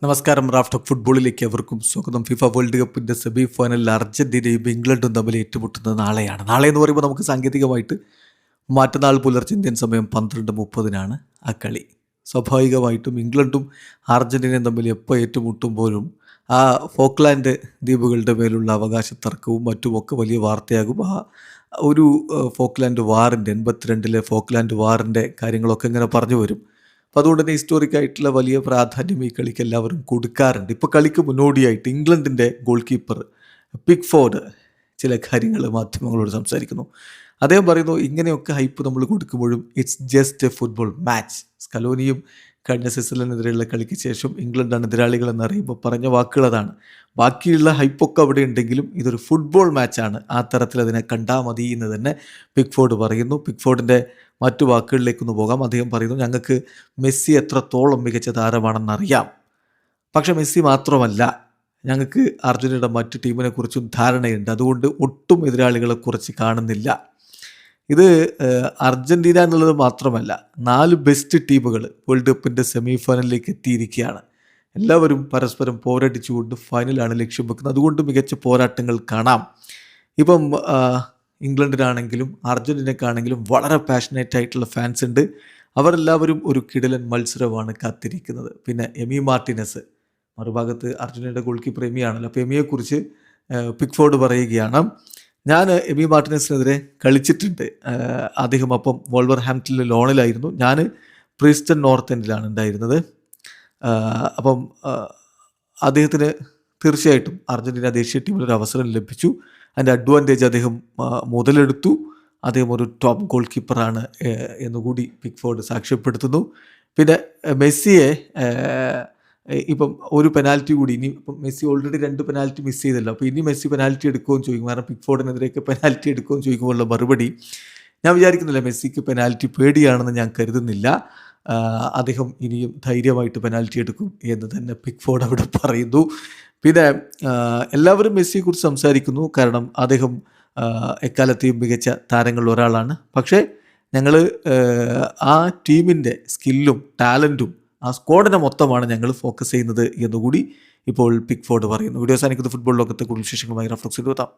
നമസ്കാരം. Raf talk ഫുട്ബോളിലേക്ക് അവർക്കും സ്വാഗതം. ഫിഫ വേൾഡ് കപ്പിൻ്റെ സെമി ഫൈനലിൽ അർജന്റീനയും ഇംഗ്ലണ്ടും തമ്മിൽ ഏറ്റുമുട്ടുന്നത് നാളെയാണ്. നാളെ എന്ന് പറയുമ്പോൾ നമുക്ക് സാങ്കേതികമായിട്ട് മറ്റന്നാൾ പുലർച്ചെ ഇന്ത്യൻ സമയം 12:30 ആ കളി. സ്വാഭാവികമായിട്ടും ഇംഗ്ലണ്ടും അർജന്റീനയും തമ്മിൽ എപ്പോൾ ഏറ്റുമുട്ടുമ്പോഴും ആ ഫോക്ലാൻഡ് ദ്വീപുകളുടെ മേലുള്ള അവകാശ തർക്കവും മറ്റുമൊക്കെ വലിയ വാർത്തയാകും. ആ ഒരു ഫോക്ലാൻഡ് വാറിൻ്റെ 82 ഫോക്ലാൻഡ് വാറിൻ്റെ കാര്യങ്ങളൊക്കെ ഇങ്ങനെ പറഞ്ഞു വരും. അപ്പോൾ അതുകൊണ്ട് തന്നെ ഹിസ്റ്റോറിക് ആയിട്ടുള്ള വലിയ പ്രാധാന്യം ഈ കളിക്ക് എല്ലാവരും കൊടുക്കാറുണ്ട്. ഇപ്പോൾ കളിക്ക് മുന്നോടിയായിട്ട് ഇംഗ്ലണ്ടിൻ്റെ ഗോൾ കീപ്പർ പിക്ഫോർഡ് ചില കാര്യങ്ങൾ മാധ്യമങ്ങളോട് സംസാരിക്കുന്നു. അദ്ദേഹം പറയുന്നു, ഇങ്ങനെയൊക്കെ ഹൈപ്പ് നമ്മൾ കൊടുക്കുമ്പോഴും it's just a football match. സ്കലോനിയും കഴിഞ്ഞ സ്വിറ്റ്സർലൻഡിനെതിരെയുള്ള കളിക്ക് ശേഷം ഇംഗ്ലണ്ടാണ് എതിരാളികളെന്ന് അറിയുമ്പോൾ പറഞ്ഞ വാക്കുകൾ അതാണ്. ബാക്കിയുള്ള ഹൈപ്പൊക്കെ അവിടെ ഉണ്ടെങ്കിലും ഇതൊരു ഫുട്ബോൾ മാച്ചാണ്, ആ തരത്തിൽ അതിനെ കണ്ടാൽ മതി എന്ന് തന്നെ പിക്ഫോർഡ് പറയുന്നു. പിക്ഫോർഡിൻ്റെ മറ്റു വാക്കുകളിലേക്കൊന്ന് പോകാം. അദ്ദേഹം പറയുന്നു, ഞങ്ങൾക്ക് മെസ്സി എത്രത്തോളം മികച്ച താരമാണെന്നറിയാം, പക്ഷേ മെസ്സി മാത്രമല്ല, ഞങ്ങൾക്ക് അർജന്റീനയുടെ മറ്റു ടീമിനെ കുറിച്ചും ധാരണയുണ്ട്. അതുകൊണ്ട് ഒട്ടും എതിരാളികളെ കുറിച്ച് കാണുന്നില്ല. ഇത് അർജന്റീന എന്നുള്ളത് മാത്രമല്ല, 4 ബെസ്റ്റ് ടീമുകൾ വേൾഡ് കപ്പിൻ്റെ സെമി ഫൈനലിലേക്ക് എത്തിയിരിക്കുകയാണ്. എല്ലാവരും പരസ്പരം പോരടിച്ചുകൊണ്ട് ഫൈനലാണ് ലക്ഷ്യം വെക്കുന്നത്. അതുകൊണ്ട് മികച്ച പോരാട്ടങ്ങൾ കാണാം. ഇപ്പം ഇംഗ്ലണ്ടിനാണെങ്കിലും അർജന്റീനക്കാണെങ്കിലും വളരെ പാഷനേറ്റ് ആയിട്ടുള്ള ഫാൻസ് ഉണ്ട്. അവരെല്ലാവരും ഒരു കിടിലൻ മത്സരമാണ് കാത്തിരിക്കുന്നത്. പിന്നെ എമി മാർട്ടിനസ്, മറുഭാഗത്ത് അർജന്റീനയുടെ ഗോൾ കീപ്പർ എമിയാണല്ലോ. അപ്പോൾ എമിയെക്കുറിച്ച് പിക്ഫോർഡ് പറയുകയാണ്, ഞാൻ എമി മാർട്ടിനസിനെതിരെ കളിച്ചിട്ടുണ്ട്. അദ്ദേഹം അപ്പം വോൾവർഹാംപ്റ്റണിൽ ലോണിലായിരുന്നു. ഞാൻ പ്രീസ്റ്റൺ നോർത്ത് എൻഡിലാണ് ഉണ്ടായിരുന്നത്. അപ്പം അദ്ദേഹത്തിന് തീർച്ചയായിട്ടും അർജന്റീന ദേശീയ ടീമിലൊരു അവസരം ലഭിച്ചു. അതിൻ്റെ അഡ്വാൻറ്റേജ് അദ്ദേഹം മുതലെടുത്തു. അദ്ദേഹം ഒരു ടോപ്പ് ഗോൾ കീപ്പറാണ് എന്നുകൂടി പിക്ഫോർഡ് സാക്ഷ്യപ്പെടുത്തുന്നു. പിന്നെ മെസ്സിയെ ഇപ്പം ഒരു പെനാൽറ്റി കൂടി, ഇനി ഇപ്പം മെസ്സി ഓൾറെഡി 2 പെനാൽറ്റി മിസ് ചെയ്തല്ലോ. അപ്പോൾ ഇനി മെസ്സി പെനാൽറ്റി എടുക്കുമെന്ന് ചോദിക്കും. കാരണം പിക്ഫോർഡിനെതിരെയൊക്കെ പെനാൽറ്റി എടുക്കുമെന്ന് ചോദിക്കുമ്പോഴുള്ള മറുപടി, ഞാൻ വിചാരിക്കുന്നില്ല മെസ്സിക്ക് പെനാൽറ്റി പേടിയാണെന്ന് ഞാൻ കരുതുന്നില്ല. അദ്ദേഹം ഇനിയും ധൈര്യമായിട്ട് പെനാൽറ്റി എടുക്കും എന്ന് തന്നെ പിക്ഫോർഡ് അവിടെ പറയുന്നു. പിന്നെ എല്ലാവരും മെസ്സിയെക്കുറിച്ച് സംസാരിക്കുന്നു. കാരണം അദ്ദേഹം എക്കാലത്തെയും മികച്ച താരങ്ങളിൽ ഒരാളാണ്. പക്ഷേ ഞങ്ങൾ ആ ടീമിൻ്റെ സ്കില്ലും ടാലൻറ്റും ആ സ്ക്വാഡിനെ മൊത്തമാണ് ഞങ്ങൾ ഫോക്കസ് ചെയ്യുന്നത് എന്നുകൂടി ഇപ്പോൾ പിക്ഫോർഡ് പറയുന്നു. വീഡിയോ അവസാനിക്കുന്ന ഫുട്ബോൾ ലോകത്തെ കൂടുതൽ വിശേഷങ്ങളുമായി റഫ്ലക്സ് ചെയ്തു എത്താം.